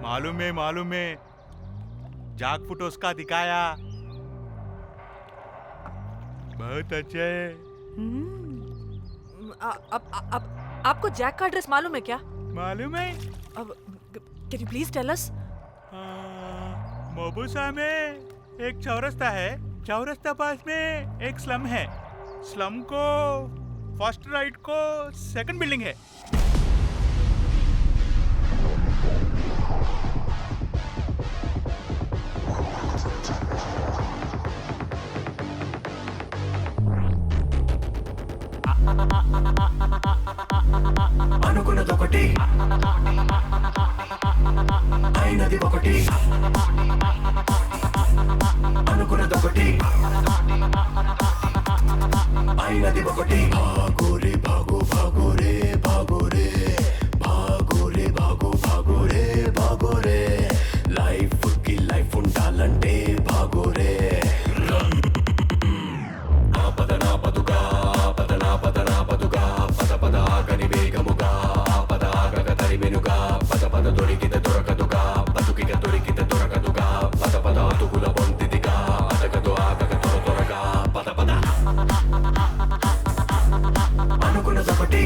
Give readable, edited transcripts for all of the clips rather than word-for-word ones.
मालूम है जाग फुट उसका दिखाया बहुत अच्छे है। अब आपको जैक का एड्रेस मालूम है क्या? मालूम है अब can you please tell us? मोबुसा में एक चौरस्ता है, चौरस्ता पास में एक स्लम है, स्लम को फर्स्ट राइट को सेकंड बिल्डिंग है। అనుకున్నదొకటి అయినది ఒకటి అనుకున్నదొకటి అయినది ఒకటి భాగోరే భాగో భాగోరే భాగోరే భాగోరే భాగో భాగోరే భాగోరే లైఫ్ కి లైఫ్ ఉండాలంటే భాగోరే ఆపదనా పదుగా పదనా పదనా పదుగా పద పద ఆగని వేగముగా పద ఆగగ తరిమెనుగా పద పద దొరికిత దొరకదుగా బతుకిక దొరికిత దొరకదుగా పద పద అతుకుల పొందిదిగా అతగదు ఆగగ త్వర త్వరగా పద పద అనుకున్నదొకటి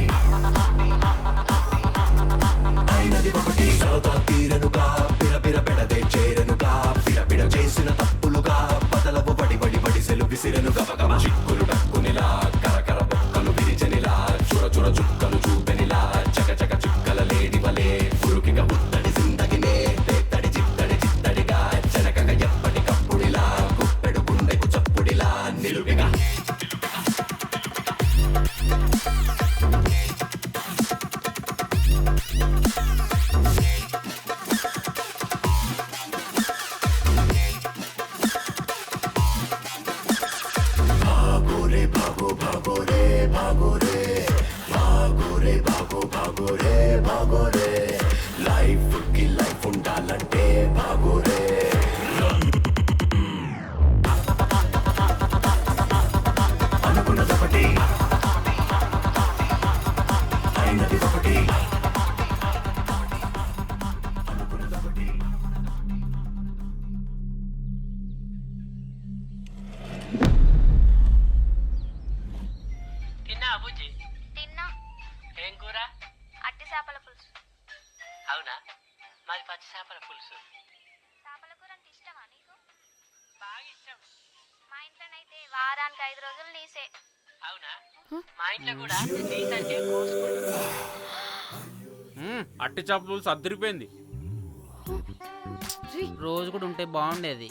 అయినది ఒకటి సరదా తీరనుగా పిరపిర పెడదే చేరనుగా పిడపిడ చేసిన తప్పులుగా బదలవు బడి బడి బడిసెలు విసిరను గబగబ చిక్కులు డక్కునిలా కరకర బొక్కలు విరిచనిలా చుర చుర చుక్కలు చూపెనిలా చక చక చుక్కల లేడి వలే పురుకిక పుత్తడి జిందగినే తేత్తడి చిత్తడి చిత్తడిగా చెనకక ఎప్పటికప్పుడిలా గుప్పెడు గుండెకు చప్పుడిలా నిలువిగా భాగోరే భాగో భాగోరే భాగోరే భాగోరే భాగో భాగోరే భాగోరే లైఫ్ కి లైఫ్ ఉండాలంటే భాగోరే అనుకున్నదొకటి అయినది ఒకటి అనుకున్నదొకటి తిన్నా అబుజ్జి? తిన్నా. ఏం కూర? అట్టి చేపల పులుసు. అవునా, మాది పచ్చి చేపల పులుసు. చేపల కూర అంటే ఇష్టమా నీకు? బాగా ఇష్టం. మా ఇంట్లోనైతే వారానికి 5 రోజులు నీసే. అవునా, మా ఇంట్లో కూడా నీకంటే కోసుకుంటుంది. అట్టి చేపల పులుసు అద్దరిపోయింది. రోజు కూడా ఉంటే బాగుండేది.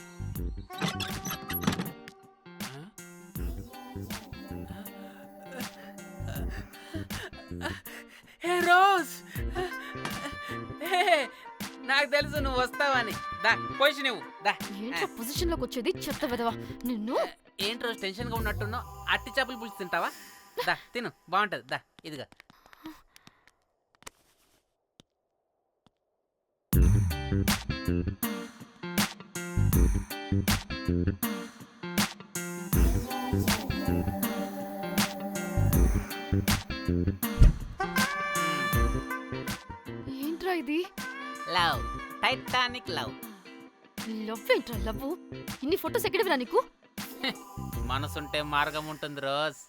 హే రోజ్, నాకు తెలుసు నువ్వు వస్తావని. దా పొజిషన్ నువ్వు దా. ఏంట్రా పొజిషన్ లోకి వచ్చేది చెత్త విధవా నిన్ను. ఏంటి రోజు టెన్షన్ గా ఉన్నట్టున్నావు? అట్టి చేపలు పులుసు తింటావా? దా తిను, బాగుంటది. దా ఇదిగా. ఏంట్రా ఇది? Love, Titanic love. లవ్ ఏంట్రా లవ్? ఇన్ని ఫొటోస్ ఎక్కడవిరా నీకు? మనసుంటే మార్గం ఉంటుంది రోజ్.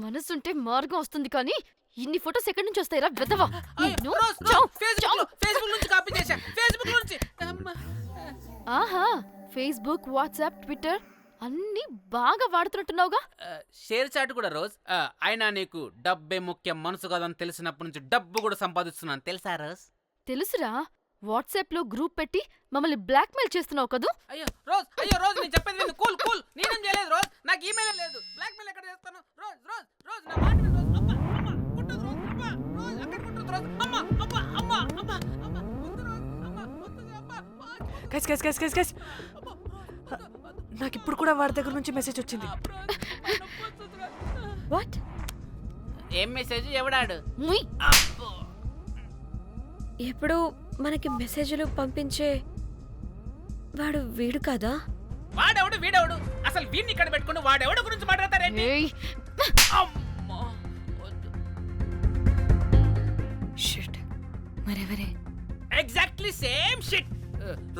మనసుంటే మార్గం వస్తుంది కానీ ఇన్ని ఫొటోస్ ఎక్కడి నుంచి వస్తాయిరా విధవా నిన్ను. ఫేస్బుక్ నుంచి కాపీ చేశా, ఫేస్బుక్ నుంచి. ఆహా, ఫేస్బుక్, వాట్సాప్, ట్విట్టర్ అన్ని బాగా వాడుతున్నట్టున్నావుగా. షేర్ చాట్ కూడా రోజ్. అయినా నీకు డబ్బే ముఖ్యం మనసు కాదని తెలిసినప్పటి నుంచి డబ్బు కూడా సంపాదిస్తున్నాను తెలుసా రోజ్? తెలుసురా, వాట్సాప్ లో గ్రూప్ పెట్టి మమ్మల్ని బ్లాక్మెయిల్ చేస్తున్నావు కదూ. అయ్యో రోజ్ నేను చెప్పేది విను. కూల్ కూల్, నేనేం చేయలేదు రోజ్. నాకు ఈమెయిల్ లేదు. బ్లాక్మెయిల్ ఎక్కడ చేస్తాను రోజ్? రోజ్ రోజ్ నా మాట విను రోజ్. అబ్బా అమ్మా కుట్టదు రోజ్. అబ్బా రోజ్ అక్కడ కుట్టదు రోజ్. అమ్మా అబ్బా అమ్మా అబ్బా అమ్మా వద్దు రోజ్. అమ్మా వద్దు అబ్బా. గైస్ నాకు ఇప్పుడు కూడా వాడి దగ్గర నుంచి మెసేజ్ వచ్చింది. వాట్? ఏం మెసేజ్? ఎవడాడు? ముయ్. ఎప్పుడు మనకి మెసేజ్లు పంపించే వాడు వీడు కదా? వాడెవడు వీడెవడు? అసలు వీడిని ఇక్కడ పెట్టుకుని వాడెవడు గురించి మాట్లాడతారేంటి? ఏయ్, అమ్మా వద్దు. షిట్, మరెవరే? Exactly same shit.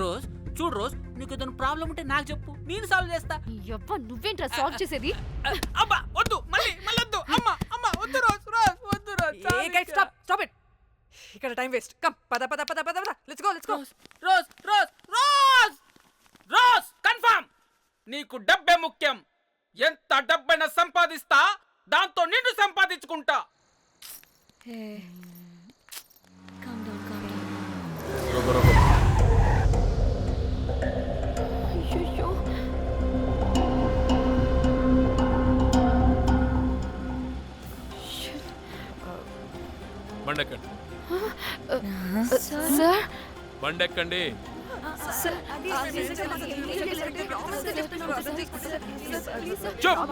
రోజ్ చూడు రోజ్, నీకు ఏదైనా ప్రాబ్లం ఉంటే నాకు చెప్పు, నేను సాల్వ్ చేస్తా. యవ్వ నువ్వేంట్రా సాల్వ్ చేసేది? అబ్బా వద్దు, మళ్ళీ వద్దు. అమ్మా అమ్మా వద్దు రోజ్, రోజ్ వద్దు Rose. Hey guys stop stop it. ఇక్కడ టైం వేస్ట్. కమ్ పద పద పద పద పద. Let's go let's go. Rose Rose Rose Rose confirm. నీకు డబ్బే ముఖ్యం. ఎంత డబ్బైనా సంపాదిస్తా, దాంతో నిన్ను సంపాదించుకుంటా. Calm down calm down. అయ్యయ్యో. బండెక్కండి, సార్ బండెక్కండి. చూప్,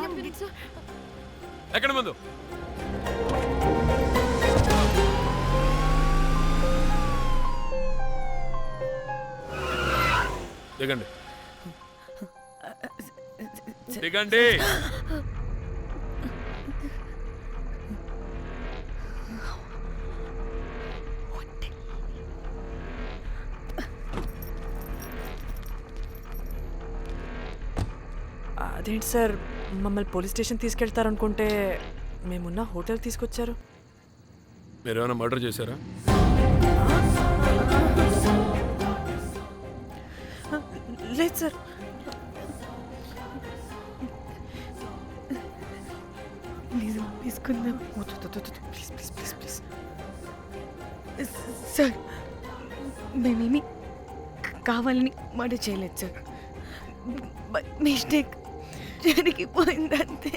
ఎక్కడ ముందు. దిగండి దిగండి. అదేంటి సార్ మమ్మల్ని పోలీస్ స్టేషన్ తీసుకెళ్తారనుకుంటే మేమున్న హోటల్ తీసుకొచ్చారు. మీరు ఏమైనా మర్డర్ చేశారా? లేదు సార్. నిజం తీసుకుందాం. Please please please please sir, మేమేమి కావాలని మర్డర్ చేయలేదు సార్. మిస్టేక్ జరిగిపోయిందంతే.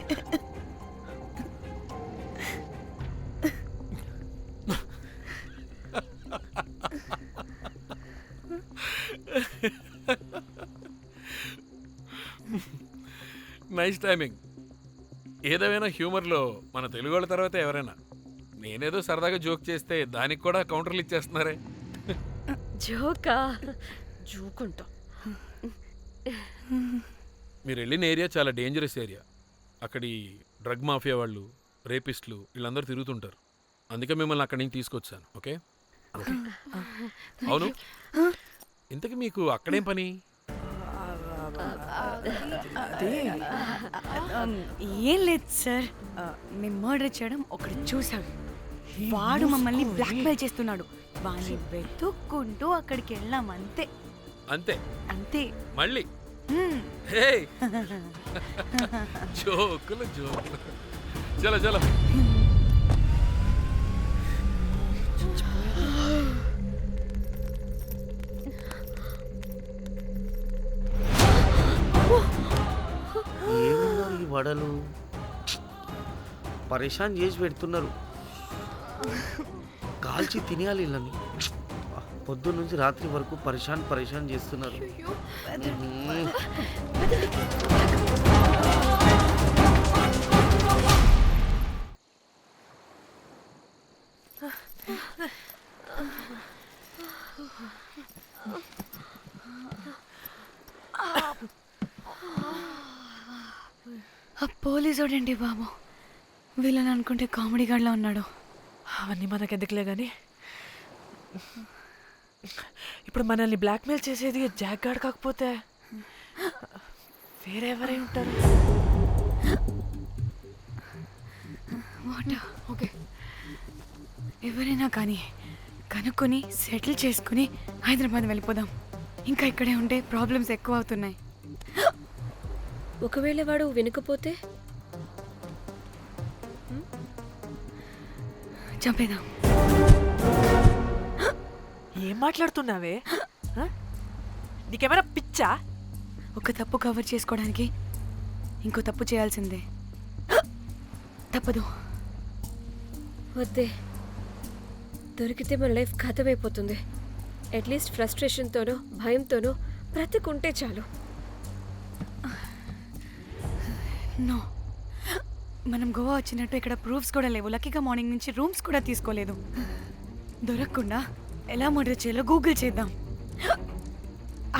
Nice timing. ఏదేమైనా హ్యూమర్లో మన తెలుగు వాళ్ళ తర్వాత ఎవరైనా. నేనేదో సరదాగా జోక్ చేస్తే దానికి కూడా కౌంటర్లు ఇచ్చేస్తున్నారే. జోకా? జోకుంటా. మీరు వెళ్ళిన ఏరియా చాలా డేంజరస్ ఏరియా. అక్కడి డ్రగ్ మాఫియా వాళ్ళు, రేపిస్టులు వీళ్ళందరూ తిరుగుతుంటారు. అందుకే మిమ్మల్ని అక్కడి నుంచి తీసుకొచ్చాను. ఓకే? అవును, ఇంతకీ మీకు అక్కడేం పని? ఏం లేదు సార్, మేము మర్డర్ చేయడం ఒకటి చూసాడు. వాడు మమ్మల్ని బ్లాక్మెయిల్ చేస్తున్నాడు. వాడిని వెతుక్కుంటూ అక్కడికి వెళ్ళాం. అంతే అంతే అంతే. మళ్ళీ హే జోకులు జోకులు. చలో చలో. ఏమున్నారు ఈ వడలు, పరేషాన్ చేసి పెడుతున్నారు. కాల్చి తినేయాలి వీళ్ళని. పొద్దున్న నుంచి రాత్రి వరకు పరేషాన్ చేస్తున్నారు. పోలీసు వాడండి బాబు. వీళ్ళని అనుకుంటే కామెడీ గాడ్లా ఉన్నాడు. అవన్నీ మనకెందుకులే కానీ ఇప్పుడు మనల్ని బ్లాక్మెయిల్ చేసేది జాక్ గార్డ్ కాకపోతే వేరే ఎవరై ఉంటారు? ఓకే, ఎవరైనా కానీ కనుక్కొని సెటిల్ చేసుకుని హైదరాబాద్ వెళ్ళిపోదాం. ఇంకా ఇక్కడే ఉంటే ప్రాబ్లమ్స్ ఎక్కువ అవుతున్నాయి. ఒకవేళ వాడు వినకపోతే చంపేదాం. ఏం మాట్లాడుతున్నావే? నీకేమైనా పిచ్చా? ఒక తప్పు కవర్ చేసుకోవడానికి ఇంకో తప్పు చేయాల్సిందే. తప్పదు. వద్దే, దొరికితే మన లైఫ్ ఖతమైపోతుంది. అట్లీస్ట్ ఫ్రస్ట్రేషన్తోనో భయంతోనో బ్రతికుంటే చాలు. నో, మనం గోవా వచ్చినట్టు ఇక్కడ ప్రూఫ్స్ కూడా లేవు. లక్కీగా మార్నింగ్ నుంచి రూమ్స్ కూడా తీసుకోలేదు. దొరకకుండా ఎలా మర్డర్ చేయాలో గూగుల్ చేద్దాం.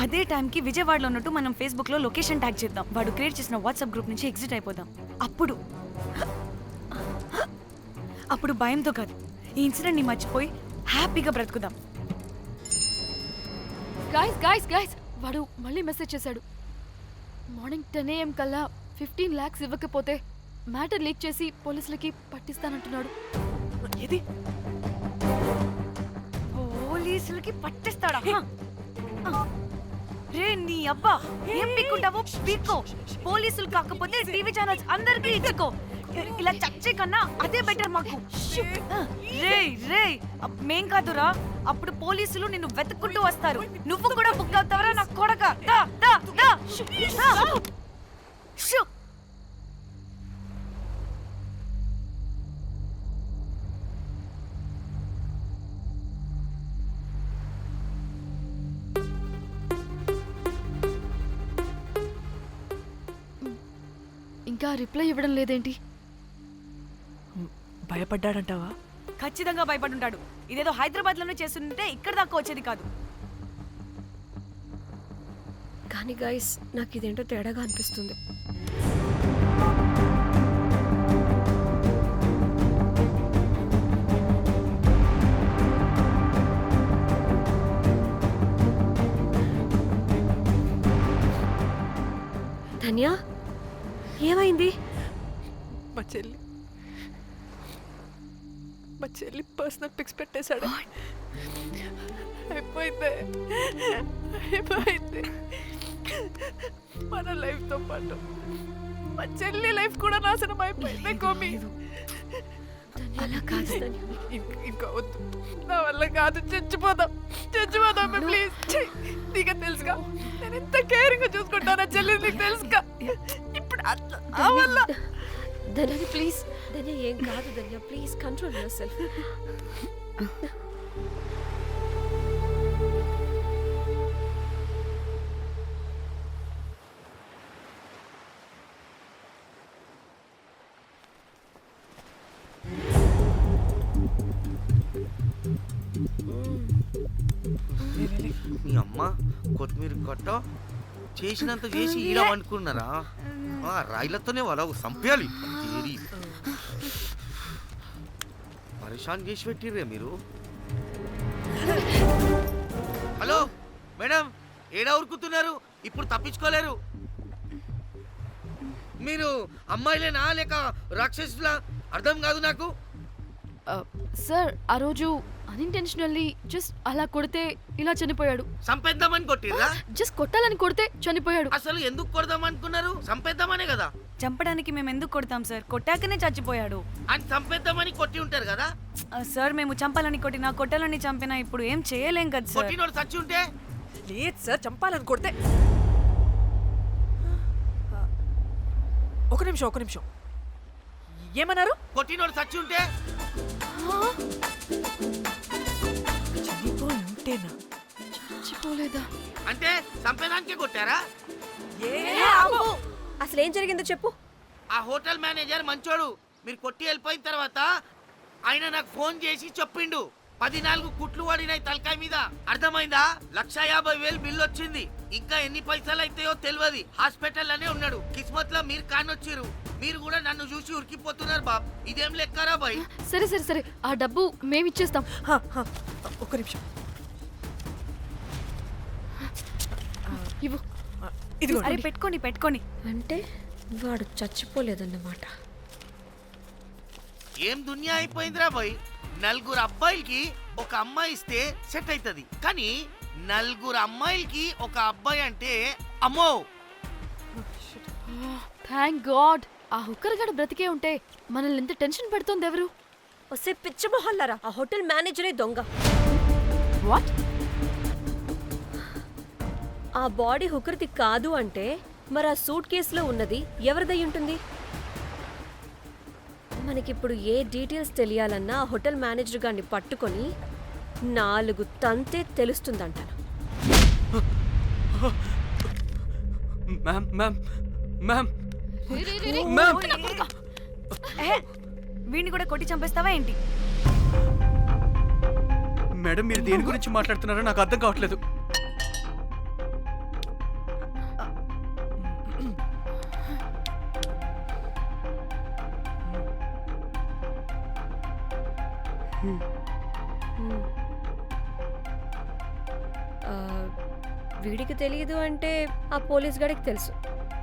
అదే టైంకి విజయవాడలో ఉన్నట్టు మనం ఫేస్బుక్లో లొకేషన్ ట్యాగ్ చేద్దాం. వాడు క్రియేట్ చేసిన వాట్సాప్ గ్రూప్ నుంచి ఎగ్జిట్ అయిపోదాం. అప్పుడు భయంతో కాదు, ఈ ఇన్సిడెంట్ని మర్చిపోయి హ్యాపీగా బ్రతుకుదాం. గాయస్ గాయస్ గాయస్ వాడు మళ్ళీ మెసేజ్ చేశాడు. మార్నింగ్ 10 AM కల్లా 15 lakhs ఇవ్వకపోతే మ్యాటర్ లీక్ చేసి పోలీసులకి పట్టిస్తానంటున్నాడు. ఏది? పోలీసులకి పట్టిస్తాడా? రే నీ అబ్బా, ఏం పీక్కుంటావో పీక్కో. పోలీసులు కాకపోతే టీవీ ఛానల్స్ అందరికీ ఇచ్చుకో. ఇలా చచ్చే కన్నా అదే బెటర్ మాకు. రే రే మేం కాదురా, అప్పుడు పోలీసులు నిన్ను వెతుక్కుంటూ వస్తారు. నువ్వు కూడా బుక్ అవుతావరా నా కొడక. దా దా దా దా. షూ. ఇంకా రిప్లై ఇవ్వడం లేదేంటి? భయపడ్డాడంటావా? ఖచ్చితంగా భయపడుంటాడు. ఇదేదో హైదరాబాద్ లోనే చేస్తుంటే ఇక్కడ దాకా వచ్చేది కాదు. కానీ గైస్, నాకు ఇదేంటో తేడాగా అనిపిస్తుంది. ధన్య, ఏమైంది? మా చెల్లి పర్సనల్ పిక్స్ పెట్టేశాడు. అయిపోయింది. మన లైఫ్ తో పాటు మా చెల్లి లైఫ్ కూడా నాశనం అయిపోయింది. కోమి, అలా కాదు ధన్య. ఇంకా వద్దు, నా వల్ల కాదు. చచ్చిపోదాం ప్లీజ్. నీకు తెలుసుగా నేను ఎంత కేరింగ్ చూసుకుంటానా చెల్లి, నీకు తెలుసుగా. ఇప్పుడు ఆ వల్ల ధన్య ప్లీజ్. ధన్య ఏం కాదు ధన్య, ప్లీజ్ కంట్రోల్ యువర్ సెల్ఫ్. మీ అమ్మ కొత్తిమీర కట్ట చేసినంత చేసి ఈడ అనుకున్నారా? రాయిలతోనే వాళ్ళ సంపేయాలి. పరేషాన్ చేసి పెట్టిర్రే మీరు. హలో మేడం, ఏడా ఉరుకుతున్నారు? ఇప్పుడు తప్పించుకోలేరు. మీరు అమ్మాయిలేనా లేక రాక్షసులా? అర్థం కాదు నాకు. సార్, ఆ రోజు అన్ఇంటెన్షనల్లీ జస్ట్ అలా కొడితే ఇలా చనిపోయాడు. సంపేద్దామని కొట్టిర్రా? జస్ట్ కొట్టాలని కొడితే చనిపోయాడు. అసలు ఎందుకు కొడదాం అనుకున్నారు? సంపేద్దామనే కదా. చంపడానికి మేము ఎందుకు కొడతాం సార్? కొట్టాకనే చచ్చిపోయాడు. అని సంపేద్దామని కొట్టి ఉంటారు కదా సార్. మేము చంపాలని కొట్టినా కొట్టాలని చంపినా ఇప్పుడు ఏం చేయలేం కదా సార్. కొట్టినోడు చచ్చి ఉంటే? లేదు సార్, చంపాలని కొడితే. ఒక నిమిషం. ఏమన్నారు? కొట్టినోడు చచ్చి ఉంటే? చనిపోయి ఉంటేనా? చచ్చిపోలేదా? అంటే సంపేదానికే కొట్టారా? అసలు ఏం జరిగిందో చెప్పు. ఆ హోటల్ మేనేజర్ మంచోడు. మీరు కొట్టి వెళ్ళిపోయిన తర్వాత ఆయన నాకు ఫోన్ చేసి చెప్పిండు 14 కుట్లు పడినాయి తలకాయ మీద. అర్థమైందా? 1,50,000 బిల్లు వచ్చింది. ఇంకా ఎన్ని పైసలు అయితాయో తెలియదు. హాస్పిటల్ అనే ఉన్నాడు. కిస్మత్ లో మీరు కానొచ్చిరు. మీరు కూడా నన్ను చూసి ఉరికిపోతున్నారు బాబ్. ఇదేం లెక్కరా బాయ్? సరే ఆ డబ్బు మేమిచ్చేస్తాం. ఒక నిమిషం. ఇవ్వు. ఇదిగో. అరే పెట్టుకోండి. అంటే వాడు చచ్చిపోలేదన్నమాట. ఏం దునియా అయిపోయిందిరా బాయ్. 4 అబ్బాయిలకి ఒక అమ్మాయి ఇస్తే సెట్ అవుతుంది. కానీ 4 అమ్మాయిలకి ఒక అబ్బాయి అంటే అమ్మో. Thank God. ఆ హుక్కర్ గడు బ్రతికే ఉంటే మనల్ని ఎంత టెన్షన్ పెడుతోంది ఎవరు? వస్తే పిచ్చి మొహల్లారా, ఆ హోటల్ మేనేజరే దొంగ. వాట్? ఆ బాడీ హుకర్ది కాదు అంటే మరి ఆ సూట్ కేసులో ఉన్నది ఎవరిదై ఉంటుంది? మనకిప్పుడు ఏ డీటెయిల్స్ తెలియాలన్నా ఆ హోటల్ మేనేజర్ గారిని పట్టుకొని 4 తంతే తెలుస్తుందంటాను. వీడిని కూడా కొట్టి చంపేస్తావా ఏంటి? మేడం, మీరు దేని గురించి మాట్లాడుతున్నారో నాకు అర్థం కావట్లేదు. వీడికి తెలియదు అంటే ఆ పోలీస్ గడికి తెలుసు.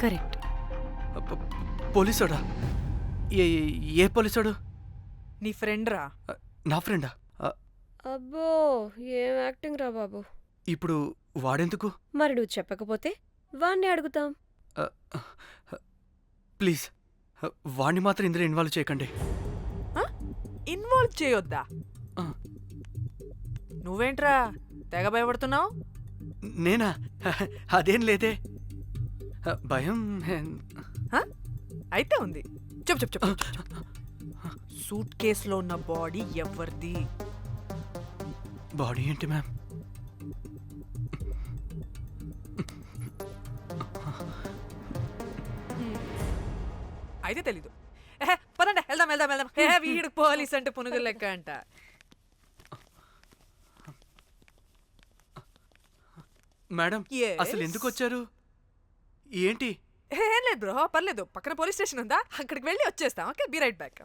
కరెక్ట్. పోలీసోడా? ఏ ఏ పోలీసోడు? నీ ఫ్రెండ్ రా. నా ఫ్రెండా? అబ్బో ఏం యాక్టింగ్ రా బాబు. ఇప్పుడు వాడెందుకు? మరి నువ్వు చెప్పకపోతే వాణ్ణి అడుగుతాం. ప్లీజ్ వాణ్ణి మాత్రం ఇందులో ఇన్వాల్వ్ చేయకండి. ఇన్వాల్వ్ చేయొద్దా? ఆ. నువ్వేంట్రా తెగ భయపడుతున్నావు? నేనా? అదేం లేదే. భయం అయితే ఉంది. చెప్పు చెప్పు చెప్పు. సూట్ కేసులో ఉన్న బాడీ ఎవరిది? బాడీ ఏంటి మ్యామ్? అయితే తెలీదు. పదండి వెళ్దాం వెళ్దాం వెళ్దాం. వీడు పోలీస్ అంటే పునుగులు లెక్క అంట. మేడం అసలు ఎందుకు వచ్చారు? ఏంటి? ఏం లేదు బ్రో, పర్లేదు. పక్కన పోలీస్ స్టేషన్ ఉందా, అక్కడికి వెళ్ళి వచ్చేస్తాం. Okay, be right back.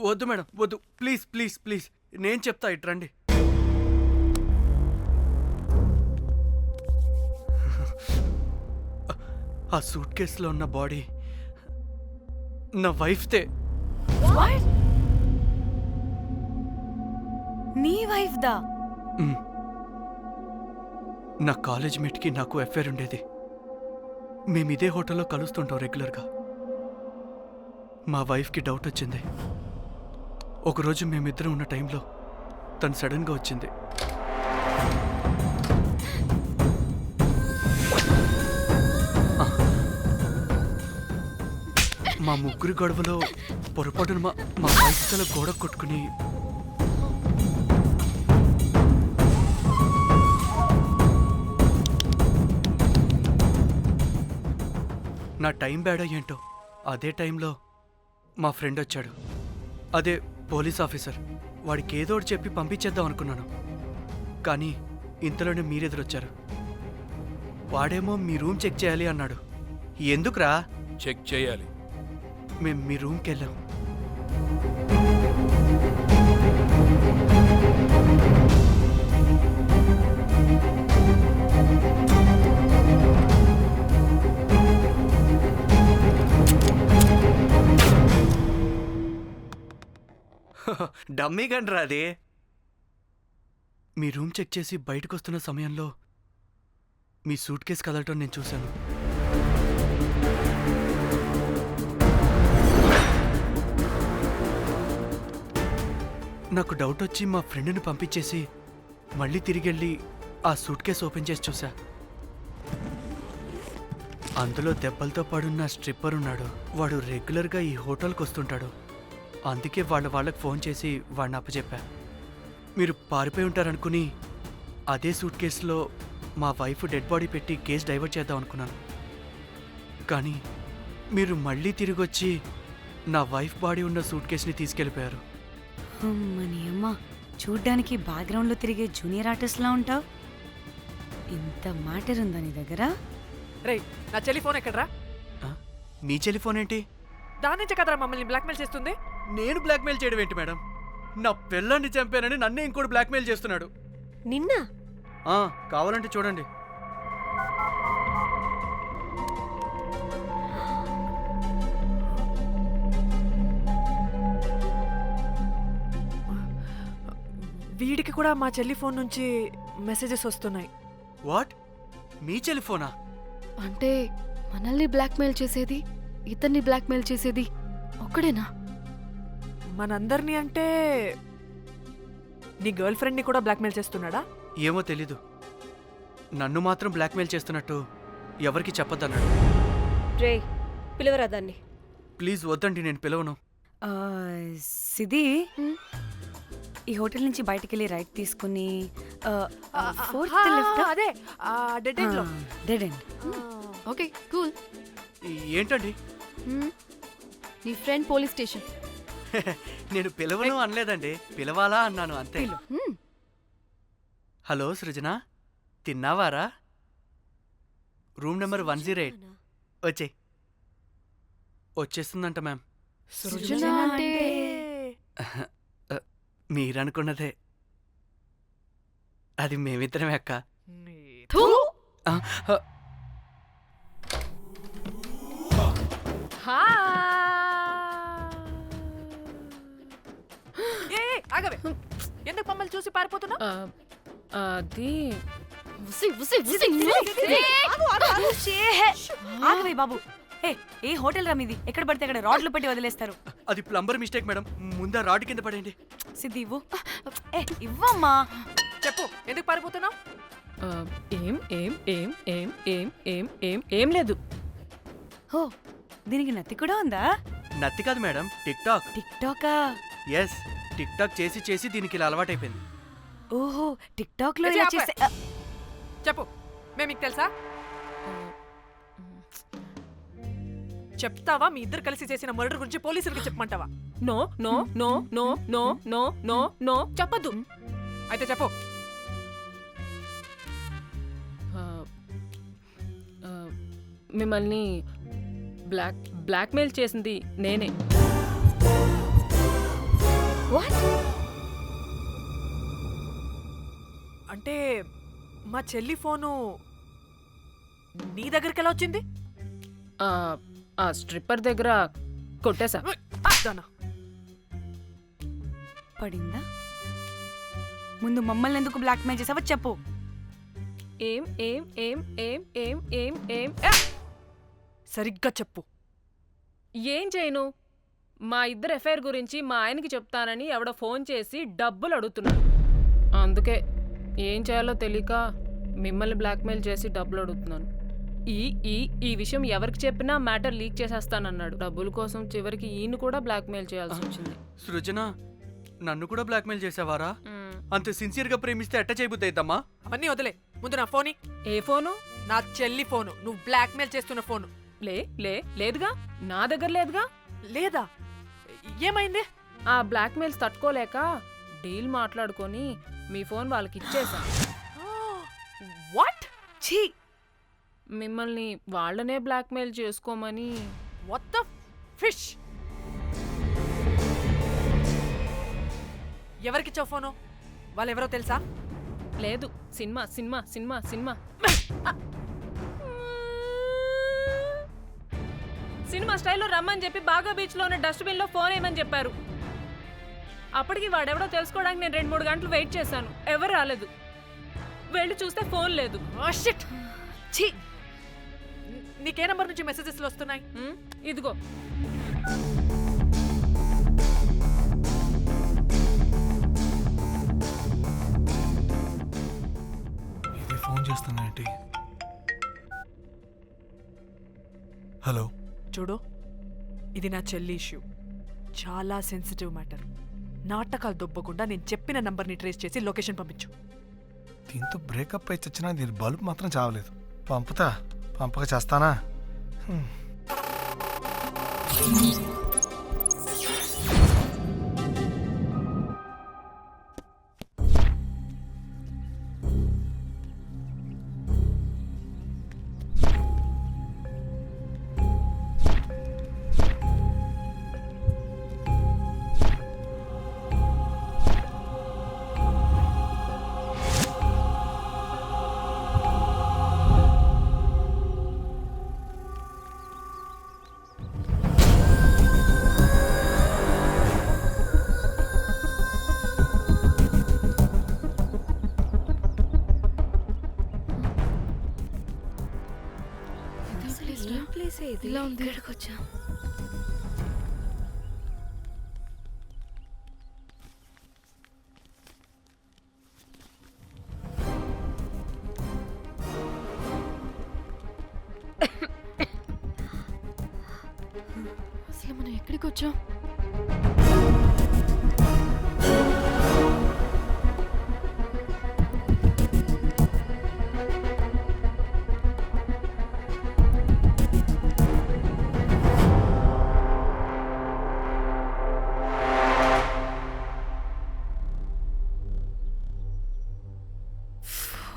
వద్దు మేడం వద్దు, ప్లీజ్ ప్లీజ్ ప్లీజ్, నేను చెప్తా, ఇట్రండి. ఆ సూట్ కేసులో ఉన్న బాడీ నా వైఫ్తే. నీ వైఫ్ దా? నా కాలేజ్ మేట్కి నాకు అఫైర్ ఉండేది. మేము ఇదే హోటల్లో కలుస్తుంటాం రెగ్యులర్గా. మా వైఫ్కి డౌట్ వచ్చింది. ఒకరోజు మేమిద్దరం ఉన్న టైంలో తను సడన్గా వచ్చింది. మా ముగ్గురి గొడవలో పొరపాటున మా వైఫ్ తల గోడ కొట్టుకుని నా టైం బ్యాడో ఏంటో అదే టైంలో మా ఫ్రెండ్ వచ్చాడు. అదే పోలీస్ ఆఫీసర్. వాడికి ఏదో ఒకటి చెప్పి పంపించేద్దాం అనుకున్నాను, కానీ ఇంతలోనే మీరెదురొచ్చారు. వాడేమో మీ రూమ్ చెక్ చేయాలి అన్నాడు. ఎందుకురా? చెక్ చేయాలి. మేము మీ రూమ్కి వెళ్ళాం. డమ్మీ గండ్రా అది. మీ రూమ్ చెక్ చేసి బయటకు వస్తున్న సమయంలో మీ సూట్ కేసు కదలటం నేను చూశాను. నాకు డౌట్ వచ్చి మా ఫ్రెండ్ని పంపించేసి మళ్ళీ తిరిగెళ్ళి ఆ సూట్ కేసు ఓపెన్ చేసి చూసా. అందులో దెబ్బలతో పడున్న స్ట్రిప్పర్ ఉన్నాడు. వాడు రెగ్యులర్గా ఈ హోటల్కి వస్తుంటాడు. అందుకే వాళ్ళకి ఫోన్ చేసి వాడిని అప్పచెప్పా. మీరు పారిపోయి ఉంటారనుకుని అదే సూట్ కేసులో మా వైఫ్ డెడ్ బాడీ పెట్టి కేసు డైవర్ట్ చేద్దాం అనుకున్నాను. కానీ మీరు మళ్ళీ తిరిగి వచ్చి నా వైఫ్ బాడీ ఉన్న సూట్ కేసుని తీసుకెళ్ళిపోయారు. అమ్మని అమ్మ, చూడ్డానికి బ్యాక్గ్రౌండ్లో తిరిగే జూనియర్ ఆర్టిస్ట్లా ఉంటావు. ఇంత మ్యాటర్ ఉందా నీ దగ్గర? రేయ్, నా టెలిఫోన్ ఎక్కడ్రా? మీ టెలిఫోన్ ఏంటి? దాని నుంచే కదరా మమ్మల్ని బ్లాక్మెయిల్ చేస్తుంది. నేను బ్లాక్మెయిల్ చేయడం ఏంటి మేడం? నా పిల్లాన్ని చంపానని నన్నే ఇంకోటి బ్లాక్మెయిల్ చేస్తున్నాడు. నిన్న కావాలంటే చూడండి. వీడికి కూడా మా చెల్లి ఫోన్ నుంచి మెసేజెస్ వస్తున్నాయి. వాట్? మీ టెలిఫోనా? అంటే మనల్ని బ్లాక్మెయిల్ చేసేది, ఇతన్ని బ్లాక్మెయిల్ చేసేది ఒక్కడేనా? మనందరినీ అంటే నీ గర్ల్ ఫ్రెండ్ని కూడా బ్లాక్మెయిల్ చేస్తున్నాడా? ఏమో తెలీదు. నన్ను మాత్రం బ్లాక్మెయిల్ చేస్తున్నట్టు ఎవరికి చెప్పొద్దన్నాడు. రే, పిలవరా దాన్ని. ప్లీజ్ వద్దండి, నేను పిలవను. సిది, ఈ హోటల్ నుంచి బయటికి వెళ్ళి రైట్ తీసుకుని అదే డెడ్ ఎండ్ లో. Dead end. Okay, cool. ఏంటండి? నీ ఫ్రెండ్ పోలీస్ స్టేషన్. నేను పిలవను అనలేదండి, పిలవాలా అన్నాను అంతే. హలో సృజన, తిన్నావారా? Room number 108. వచ్చే వచ్చేస్తుందంట మ్యామ్. సృజన అంటే మీరనుకున్నదే. అది మేమిద్దరమే అక్క. ఆగవే, ఎందుకు మమ్మల్ని చూసి పారిపోతున్నా? అది ఆగవే బాబు. ఏ హోటల్ రా మీది? ఎక్కడ పడితే అక్కడ రాడ్లు పెట్టి వదిలేస్తారు. అది ప్లంబర్ మిస్టేక్ మేడం. ముందా రాడ్ కింద పడేయండి. సిద్ధి ఇవ్వు. ఇవ్వమ్మా. చెప్పు, ఎందుకు పారిపోతున్నావు? ఏం ఏం ఏం ఏం ఏం ఏం ఏం ఏం లేదు. ఓ, దీనికి నత్తి కూడా ఉందా? నత్తి కాదు మేడం, టిక్ టాక్. టిక్ టాకా? ఎస్, టిక్ టాక్ చేసి చేసి దీనికి ఇలా అలవాటైపోయింది. ఓహో, టిక్ టాక్ లో ఏ ఇలా చెప్పే. చేస్తే చెప్పు, మేము మీకు తెలుసా? చెప్తావా? మీ ఇద్దరు కలిసి చేసిన మర్డర్ గురించి పోలీసులకి చెప్పమంటావా? No no no no no no no no చెప్పద్దు. అయితే చెప్పు. మిమ్మల్ని బ్లాక్మెయిల్ చేసింది నేనే. అంటే మా చెల్లి ఫోను నీ దగ్గరికి ఎలా వచ్చింది? ఆ స్ట్రిప్పర్ దగ్గర కొట్టేశా. పడిందా? ముందు మమ్మల్ని ఎందుకు బ్లాక్మెయిల్ చేసావో చెప్పు. ఏం ఏం ఏం ఏం ఏం ఏం ఏం సరిగ్గా చెప్పు. ఏం చేయను? మా ఇద్దరు ఎఫ్ఐఆర్ గురించి మా ఆయనకి చెప్తానని ఎవడో ఫోన్ చేసి డబ్బులు అడుగుతున్నాడు. అందుకే ఏం చేయాలో తెలియక మిమ్మల్ని బ్లాక్మెయిల్ చేసి డబ్బులు అడుగుతున్నాను. ఈ ఈ ఈ విషయం ఎవరికి చెప్పినా మ్యాటర్ లీక్ చేసేస్తానన్నాడు. డబ్బుల కోసం చివరికి ఈయన కూడా బ్లాక్మెయిల్ చేయాల్సి వచ్చింది. సృజన, నన్ను కూడా బ్లాక్మెయిల్ చేసావారా? అంత సిన్సియర్ గా ప్రేమిస్తే ఎట్ట చేయబుద్దమ్మా? అవన్నీ వదిలే, ముందు నా ఫోని. ఏ ఫోను? నా చెల్లి ఫోను. నువ్వు బ్లాక్మెయిల్ చేస్తున్న ఫోను. లేదుగా, నా దగ్గర లేదుగా. లేదా? ఏమైంది? ఆ బ్లాక్మెయిల్స్ తట్టుకోలేక డీల్ మాట్లాడుకొని మీ ఫోన్ వాళ్ళకి ఇచ్చేసా. వాట్? ఛీ! మిమ్మల్ని వాళ్ళనే బ్లాక్మెయిల్ చేసుకోమని. What the fish? ఎవరికిచ్చావు ఫోను? వాళ్ళెవరో తెలుసా? లేదు, cinema cinema cinema cinema cinema స్టైల్లో రమ్మని చెప్పి బాగా బీచ్లో ఉన్న డస్ట్బిన్లో ఫోన్ వేయమని చెప్పారు. అప్పటికి వాడెవడో తెలుసుకోవడానికి నేను 2-3 గంటలు వెయిట్ చేశాను. ఎవరు రాలేదు. వెళ్ళి చూస్తే ఫోన్ లేదు. ఛీ! నీకే నంబర్ నుంచి మెసేజెస్లు వస్తున్నాయి? ఇదిగో. ఇది ఫోన్ చేస్తున్నానంటే. హలో. చూడు, ఇది నా చెల్లి ఇష్యూ. చాలా సెన్సిటివ్ మ్యాటర్. నాటకాలు దొబ్బకుండా నేను చెప్పిన నంబర్ని ట్రేస్ చేసి లొకేషన్ పంపించు. దీంతో బ్రేకప్ అయి చచ్చినా దీని బల్బ్ మాత్రం చావలేదు. పంపక చేస్తానా? ఇలా ఉంది. ఇక్కడికి వచ్చా. అసలు మనం ఎక్కడికి వచ్చాం?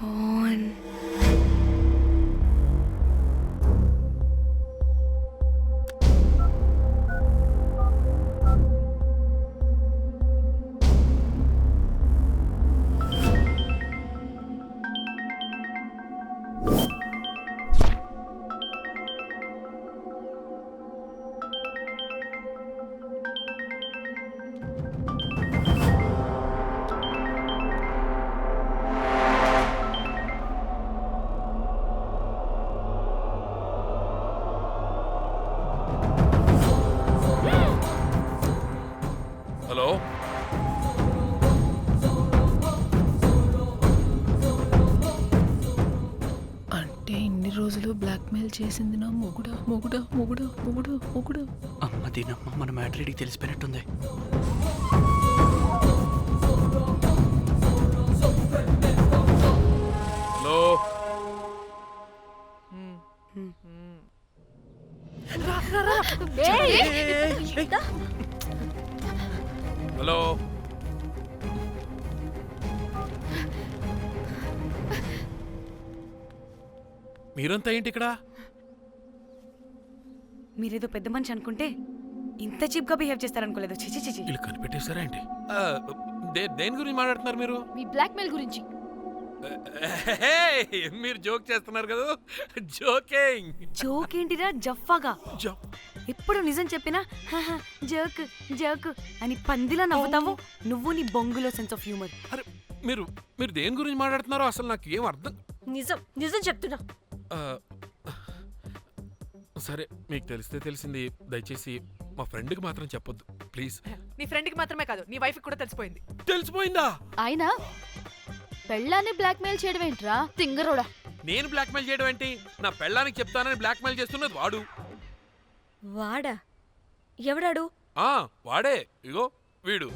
ఫోన్ రోజులు బ్లాక్మెయిల్ చేసింది నా మొగుడా మొగుడా మొగుడా మొగుడా మొగుడా. అమ్మ దీనమ్మ, మన మ్యాటర్ తెలిసిపోయినట్టుంది. హలో హలో, మీరంతా ఏంటి ఇక్కడ? మీరేదో పెద్ద మనిషి అనుకుంటే ఇంత చీప్ గా బిహేవ్ చేస్తారనుకోలేదు. చిచి చిచి. వీళ్ళు కనిపెట్టేశారా ఏంటి? దేని గురించి మాట్లాడుతున్నారు మీరు? మీ బ్లాక్మెయిల్ గురించి. మీరు జోక్ చేస్తున్నారు కదా? జోకింగ్. జోక్ ఏంటిరా జఫ్ఫాగా? ఎప్పుడు నిజం చెప్పినా జోక్ జోక్ అని పందిలా నవ్వుతావు. నువ్వు నీ బొంగులో సెన్స్ ఆఫ్ హ్యూమర్. అరే మీరు మీరు దేని గురించి మాట్లాడుతున్నారో అసలు నాకు ఏం అర్థం. నిజం నిజం చెప్తున్నా. సరే, మీకు తెలిస్తే తెలిసింది. దయచేసి మా ఫ్రెండ్కి మాత్రం చెప్పొద్దు ప్లీజ్. నీ ఫ్రెండ్కి మాత్రమే కాదు, నీ వైఫ్కి కూడా తెలిసిపోయింది. తెలిసిపోయిందా? ఆయన పెళ్ళాన్ని బ్లాక్మెయిల్ చేయడం ఏంట్రా తింగరోడా? నేను బ్లాక్మెయిల్ చేయడం ఏంటి? నా పెళ్ళానికి చెప్తానని బ్లాక్మెయిల్ చేస్తున్నది వాడు. వాడా? ఎవడాడు? వాడే. ఇగో వీడు.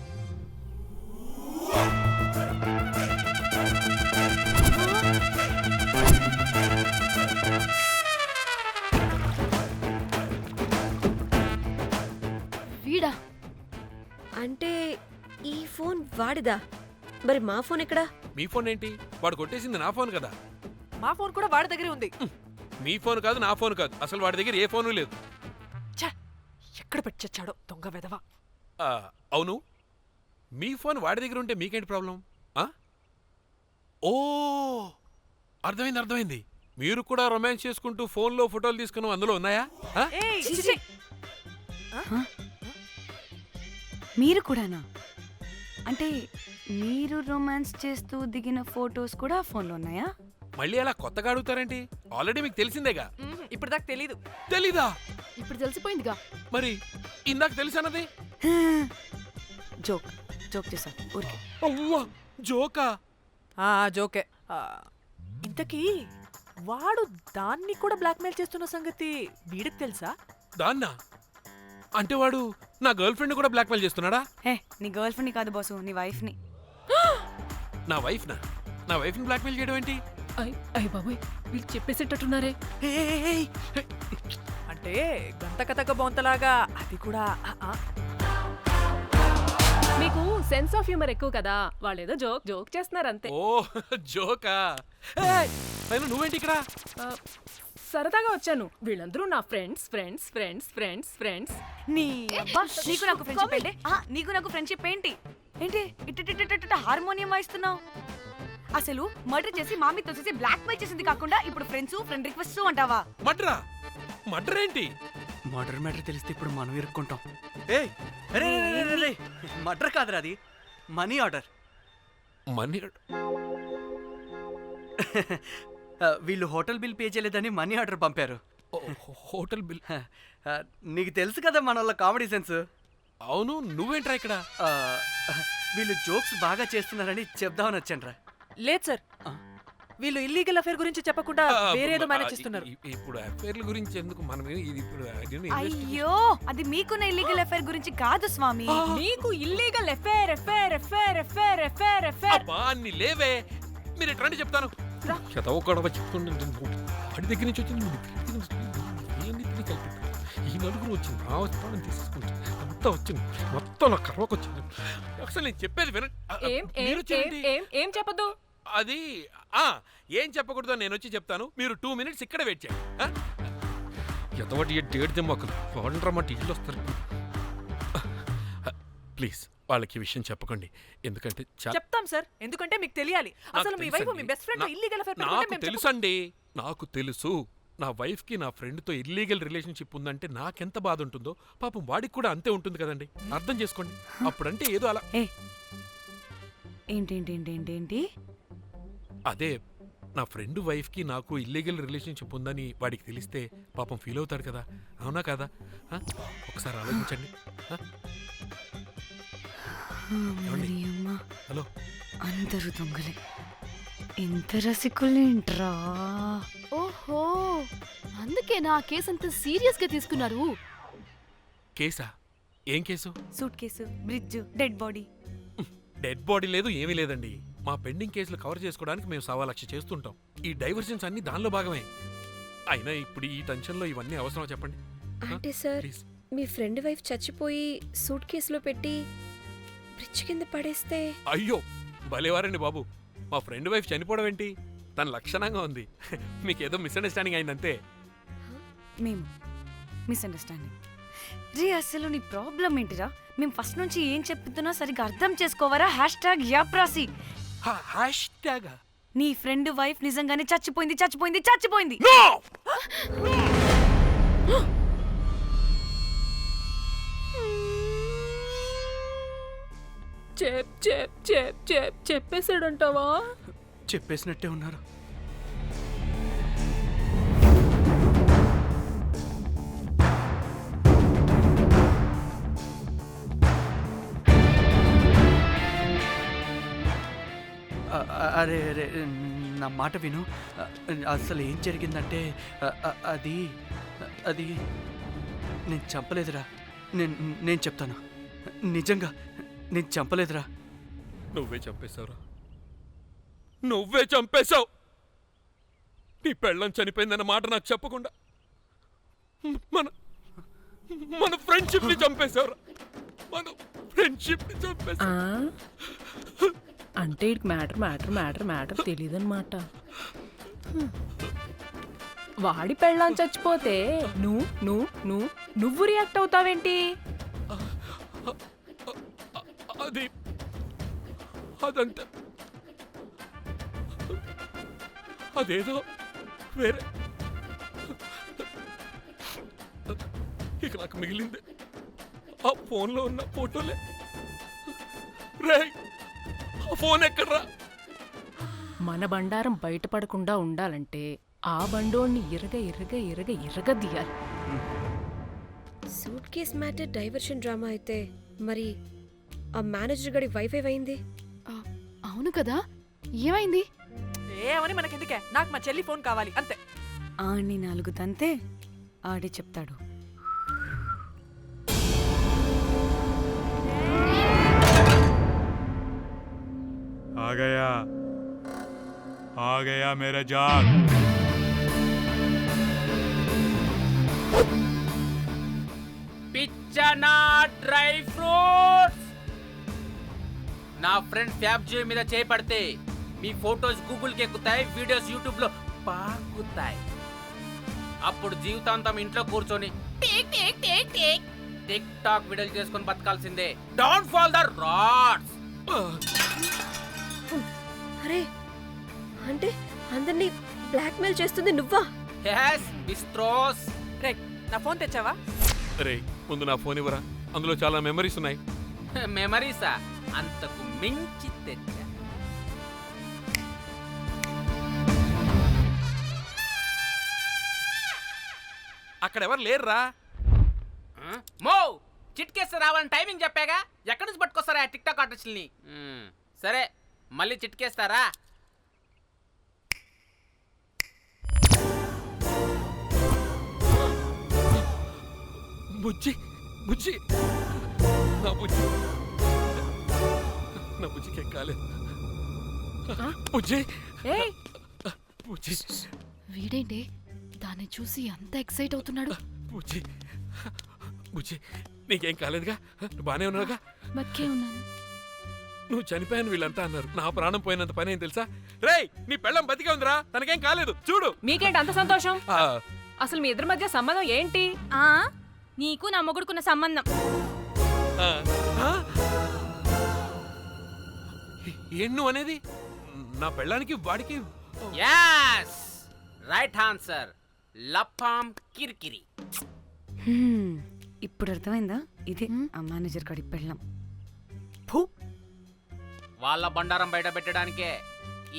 వీడా? అంటే ఈ ఫోన్ వాడిదా? మరి మా ఫోన్ ఎక్కడా? మీ ఫోన్ ఏంటి? వాడు కొట్టేసింది నా ఫోన్ కదా. మా ఫోన్ కూడా వాడి దగ్గరే ఉంది. మీ ఫోన్ కాదు, నా ఫోన్ కాదు, అసలు వాడి దగ్గర ఏ ఫోను లేదు. ఎక్కడ పెట్టొచ్చాడో దొంగ వెధవ. అవును, మీ ఫోన్ వాడి దగ్గర ఉంటే మీకేంటి ప్రాబ్లం? ఓ అర్థమైంది. మీరు కూడా రొమాన్స్ చేసుకుంటూ ఫోన్లో ఫోటోలు తీసుకున్నాం, అందులో ఉన్నాయా? మీరు కూడానా? అంటే మీరు రొమాన్స్ చేస్తూ దిగిన ఫోటోస్ కూడా ఫోన్లో ఉన్నాయా? మళ్ళీ అలా కొత్తగా అడుగుతారేంటి? ఆల్రెడీ మీకు తెలిసిందేగా. ఇప్పుడు దాకా తెలీదు. తెలీదా? ఇప్పుడు తెలిసిపోయిందిగా. మరి ఇందాక తెలిసన్నది జోక్ జోక్ చేశా ఊరికే. అవ్వా, జోకా? జోకే. ఇంతకీ వాడు దాన్ని కూడా బ్లాక్మెయిల్ చేస్తున్న సంగతి వీడికి తెలుసా? దాన్నా? అంటే వాడు నా గర్ల్ ఫ్రెండ్ కూడా బ్లాక్మెయిల్ చేస్తున్నాడా? నీ గర్ల్ ఫ్రెండ్ కాదు బాసు, నీ వైఫ్ ని. నా వైఫ్ని బ్లాక్మెయిల్ చేయడం ఏంటి? అయ్య బాబోయ్, వీళ్ళు చెప్పేసేటట్టున్నారే. అంటే గంతకతక బొంతలాగా అది కూడా. మీకు సెన్స్ ఆఫ్ హ్యూమర్ ఎక్కువ కదా, వాళ్ళేదో జోక్ చేస్తున్నారు అంతే. ఓ జోకా? నువ్వేంటి ఇక్కడ? సరదాగా వచ్చాను. వీళ్ళందరూ నా friends friends friends friends friends. నీకు నాకు ఫ్రెండ్షిప్ ఏంటి? నీకు నాకు ఫ్రెండ్షిప్ ఏంటి? ఏంటి ఇట్ట హార్మోనియం వాయిస్తున్నావు? అసలు మర్డర్ చేసి మామి తోసేసి బ్లాక్ మెయిల్ చేసింది కాకుండా ఇప్పుడు ఫ్రెండ్స్ ఫ్రెండ్ రిక్వెస్ట్ అంటావా? మర్డర్ ఏంటి? మర్డర్ మ్యాటర్ తెలిస్తే ఇప్పుడు మనం ఇరుక్కుంటాం. మర్డర్ కాదురా, అది మనీ ఆర్డర్. మనీ? వీళ్ళు హోటల్ బిల్ పే చేయలేదని మనీ ఆర్డర్ పంపారు. Hotel bill? నీకు తెలుసు కదా మన వాళ్ళ కామెడీ సెన్స్. అవును, నువ్వేంట్రా ఇక్కడ? వీళ్ళు జోక్స్ బాగా చేస్తున్నారని చెప్దామని వచ్చానురా. లేదు సార్, వీళ్ళు ఇల్లీగల్ అఫేర్ గురించి చెప్పకుండా వేరేదో మేనేజ్ చేస్తున్నారు. ఇప్పుడు అఫేర్ల గురించి ఎందుకు మనం ఇప్పుడు? అయ్యో, అది మీకున్న ఇల్లీగల్ అఫేర్ గురించి కాదు స్వామి. మీకు illegal affair affair affair affair affair affair. అబ్బా అన్ని లేవే, మీరు ఎట్లా చెప్తాను. వాడి దగ్గర నుంచి వచ్చింది, ఈ నలుగురు వచ్చింది, నా వస్తాను తీసుకుంటే అంతా వచ్చింది, మొత్తం నా కర్వకు వచ్చింది. అసలు నేను చెప్పేది వినండి. ఏం చెప్పదు? అది ఏం చెప్పకూడదు, నేను వచ్చి చెప్తాను. మీరు 2 minutes ఇక్కడ వెయిట్ చేయండి. ఎంతవాటి డేట్ దిమ్మకలు వాడంటారన్నమాట, ఇల్లు వస్తారు. ప్లీజ్ వాళ్ళకి విషయం చెప్పకండి, ఎందుకంటే చెప్తాం సార్, ఎందుకంటే మీకు తెలియాలి. అసలు మీ వైఫ్ మీ బెస్ట్ ఫ్రెండ్ ఇల్లీగల్ అఫేర్ నాకు తెలుసండి, నాకు తెలుసు. నా వైఫ్కి నా ఫ్రెండ్తో ఇల్లీగల్ రిలేషన్షిప్ ఉందంటే నాకెంత బాధ ఉంటుందో పాపం వాడికి కూడా అంతే ఉంటుంది కదండి. అర్థం చేసుకోండి. అప్పుడంటే ఏదో అలా. ఏంటి? అదే నా ఫ్రెండ్ వైఫ్కి నాకు ఇల్లీగల్ రిలేషన్షిప్ ఉందని వాడికి తెలిస్తే పాపం ఫీల్ అవుతాడు కదా, అవునా కదా? ఒకసారి ఆలోచించండి. హలో, అందరూ దొంగలే, ఇంత రసికులేంట్రా? ఓహో, అందుకేనా ఆ కేసు అంత సీరియస్ గా తీసుకున్నారు. కేసా? ఏం case? Suit case, bridge, dead body. Dead body లేదు, ఏమీ లేదండి. మా పెండింగ్ కేసులు కవర్ చేసుకోవడానికి మేము 1,00,000 చేస్తుంటాం. ఈ డైవర్షన్స్ అన్ని దానిలో భాగమే. అయినా ఇప్పుడు ఈ టెన్షన్లో ఇవన్నీ అవసరం చెప్పండి. అంటే సార్, మీ ఫ్రెండ్ వైఫ్ చచ్చిపోయి సూట్ కేసులో పెట్టి బ్రిడ్జ్ కింద పడేస్తే? అయ్యో భలేవారండి బాబు. మా ఫ్రెండ్ వైఫ్ చనిపోవడం ఏంటి? తన లక్షణంగా ఉంది. మీకేదో మిస్అండర్స్టాండింగ్ అయిందంతే. మేము మిస్అండర్స్టాండింగ్. రే అసలు నీ ప్రాబ్లం ఏంటిరా? మేము ఫస్ట్ నుంచి ఏం చెప్తున్నా సరిగ్గా అర్థం చేసుకోవరా? #యాప్రాసి. నీ ఫ్రెండ్ వైఫ్ నిజంగానే చచ్చిపోయింది చచ్చిపోయింది చచ్చిపోయింది. చెప్పేసాడంటావా? చెప్పేసినట్టే ఉన్నారు. అరే అరే నా మాట విను. అసలు ఏం జరిగిందంటే అది అది నేను చంపలేదురా. నేను చెప్తాను, నిజంగా నేను చంపలేదురా. నువ్వే చంపేశావురా, నువ్వే చంపేశావు. నీ పెళ్ళం చనిపోయిందన్న మాట నాకు చెప్పకుండా మన మన ఫ్రెండ్షిప్ ని చంపేశావురా. మన ఫ్రెండ్షిప్ ని చంపేశావు. అంటే ఇటు మ్యాటర్ తెలియదన్నమాట. వాడి పెళ్ళాం చచ్చిపోతే నువ్వు రియాక్ట్ అవుతావేంటి? అదంతా అదేదో వేరే. ఇక నాకు మిగిలింది ఆ ఫోన్లో ఉన్న ఫోటోలే. రే ఆ ఫోన్ ఎక్కడ్రా? మన బండారం బయటపడకుండా ఉండాలంటే ఆ బండోడిని ఇరగదీయాలి. Suitcase matter diversion drama అయితే మరి ఆ మేనేజర్ గడి వైఫ్ ఏమైంది? అవును కదా, ఏమైంది? ఏమని మనకెందుకే, నాకు మా చెల్లి ఫోన్ కావాలి అంతే. ఆడిని 4 తంతే ఆడే చెప్తాడు. आ गया मेरा जाग. పిచ్చనా డ్రై ఫ్రూట్స్. నా ఫ్రెండ్ ఫ్యాబ్ జియో మీద చేపడితే మీ ఫోటోస్ గూగుల్కి ఎక్కుతాయి, వీడియోస్ యూట్యూబ్లో పాకుతాయి. అప్పుడు జీవితాంతం ఇంట్లో కూర్చొని టిక్ టాక్ వీడియోలు చేసుకొని బతకాల్సిందే. Don't fall the rods. అరే అంటే అందరినీ బ్లాక్మెయిల్ చేస్తుంది నువ్వా? yes బిస్ట్రోస్. రే నా ఫోన్ తెచ్చావా? రే ముందు నా ఫోన్ ఇవ్వరా, అందులో చాలా మెమరీస్ ఉన్నాయి. మెమరీసా? అంతకు మించి తెచ్చా. అక్కడ ఎవరు లేరురా. మో చిట్కేస్తే రావాలని టైమింగ్ చెప్పాగా, ఎక్కడి నుంచి పట్టుకొస్తారా టిక్ టాక్ ఆర్టిస్టుల్ని? సరే మళ్ళీ చిట్కేస్తారా? బుజ్జి బుజ్జి నా బుజ్జి నా బుజ్జికి కాలేదు. బుజ్జి బుజ్జి. వీడేంటి దాన్ని చూసి అంత ఎక్సైట్ అవుతున్నాడు? బుజ్జి బుజ్జి నీకేం కాలేదుగా? బానే ఉన్నావుగా? బతికే ఉన్నాను. నువ్వు చనిపోయాను వీళ్ళంతా అన్నారు. నా ప్రాణం పోయినంత పని ఏం తెలుసా? రేయ్ నీ పెళ్ళం బతికే ఉందిరా, తనకేం కాలేదు చూడు. మీకేంటి అంత సంతోషం? అసలు మీ ఇద్దరి మధ్య సంబంధం ఏంటి? నీకు నా మొగుడుకున్న సంబంధం. ఏం నువ్వు అనేది? నా పెళ్ళానికి వాడికి? yes right answer. లపాం కిరికిరి. ఇప్పుడు అర్థమైందా? ఇదే ఆ మేనేజర్ గడి పెళ్ళం. వాళ్ళ బండారం బయట పెట్టడానికే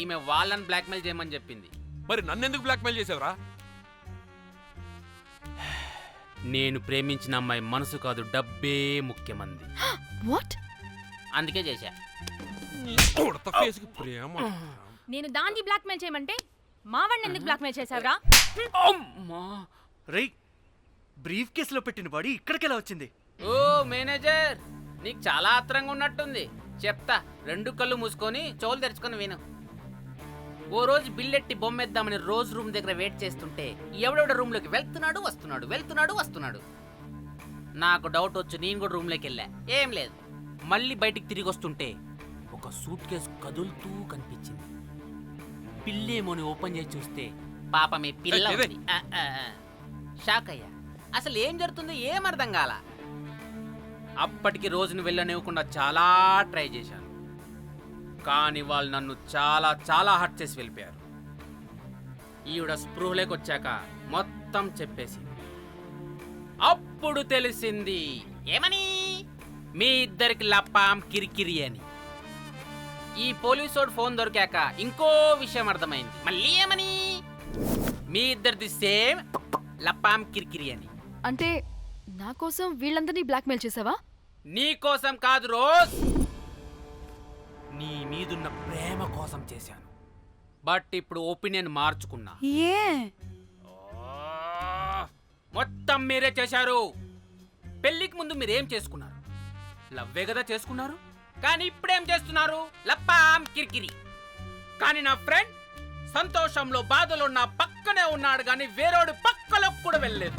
ఈమె వాళ్ళని బ్లాక్మెయిల్ చేయమని చెప్పింది. మరి నన్నెందుకు బ్లాక్మెయిల్ చేసావురా? నేను ప్రేమించిన అమ్మాయి మనసు కాదు, డబ్బే ముఖ్యమంది. వాట్? అందుకే చేశా. నేను దాన్ని బ్లాక్మెయిల్ చేయమంటే మావాడిని ఎందుకు బ్లాక్మెయిల్ చేశావురా? రేయ్, బ్రీఫ్ కేసులో పెట్టిన బాడీ ఇక్కడికెలా వచ్చింది? ఓ మేనేజర్, నీకు చాలా ఆత్రంగా ఉన్నట్టుంది. చెప్తా, 2 కళ్ళు మూసుకొని చెవులు తెరుచుకొని విను. ఓ రోజు బిల్లెట్టి బొమ్మేద్దామని రోజు రూమ్ దగ్గర వెయిట్ చేస్తుంటే ఎవడెవడ రూమ్లోకి వెళ్తున్నాడు వస్తున్నాడు. నాకు డౌట్ వచ్చి నేను కూడా రూమ్లోకి వెళ్ళా. ఏం లేదు. మళ్ళీ బయటికి తిరిగి వస్తుంటే ఒక సూట్ కేసు కదులుతూ కనిపించింది. పిల్లేమోని ఓపెన్ చేసి చూస్తే పాపమే పిల్ల ఉంది. షాక్ అయ్యా. అసలు ఏం జరుగుతుందో ఏం అర్థం కాల. అప్పటికి రోజును వెళ్ళనివ్వకుండా చాలా ట్రై చేశాను, కానీ వాళ్ళు నన్ను చాలా చాలా హర్ట్ చేసి వెళ్ళిపోయారు. ఈవిడ స్పృహలోకి వచ్చాక మొత్తం చెప్పేసింది. అప్పుడు తెలిసింది ఏమని, మీ ఇద్దరికి లపాం కిరికిరి అని. ఈ పోలీసోడు ఫోన్ దొరికాక ఇంకో విషయం అర్థమైంది. మళ్ళీ ఏమని, మీ ఇద్దరిది సేమ్ లపాం కిరికిరి అని. అంటే నా కోసం వీళ్ళందరినీ బ్లాక్మెయిల్ చేసావా? నీ కోసం కాదు రోజ్, నీ మీదున్న ప్రేమ కోసం చేశాను. బట్ ఇప్పుడు ఒపీనియన్ మార్చుకున్నా. ఏ మొత్తం మీరే చేశారు. పెళ్లికి ముందు మీరేం చేసుకున్నారు? లవ్వే కదా చేసుకున్నారు. కానీ ఇప్పుడేం చేస్తున్నారు? లప్పాం కిరికిరి. కానీ నా ఫ్రెండ్ సంతోషంలో బాధలో నా పక్కనే ఉన్నాడు, కానీ వేరేడు పక్కలోకి కూడా వెళ్ళలేదు.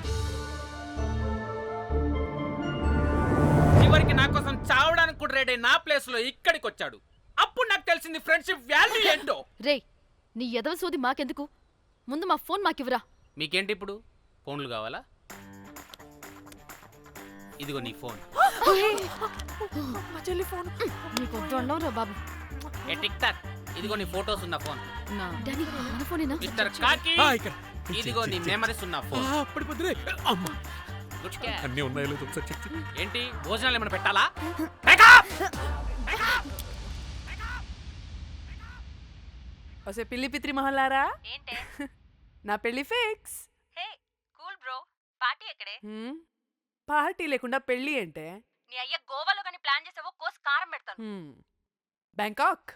చివరికి నా కోసం చావడానికి కూడా రెడీ నా ప్లేస్ లో ఇక్కడికి వచ్చాడు. అప్పుడు నాకు తెలిసింది ఫ్రెండ్షిప్ వాల్యూ ఏంటో. రే, నీ ఎదవ సోది మాకెందుకు? ముందు మా ఫోన్ మాకివ్వరా. మీకేంటి ఇప్పుడు ఫోన్లు కావాలా? ఇదిగో నీ ఫోన్. నీకు వద్దన్నావురా బాబు. ఏ టిక్ టాక్, ఇదిగో నీ ఫోటోస్ ఉన్న ఫోన్. డానీ, మన ఫోనేనా? మిస్టర్ కాకి, ఇదిగో నీ మెమరీస్ ఉన్న ఫోన్. Good catch. అన్నీ ఉన్నాయో లేదో ఒకసారి చెక్ చెయ్యి. ఏంటి భోజనాలు ఏమైనా పెట్టాలా? వసే పిల్లి పిత్రి మహల్లారా, ఏంటే నా పెళ్లి ఫిక్స్. హే కూల్ బ్రో, పార్టీ ఎక్కడే? పార్టీ లేకుండా పెళ్లి అంటే నీ అయ్య గోవాలో కానీ ప్లాన్ చేసావో కోసి కారం పెడతాను. బ్యాంకాక్.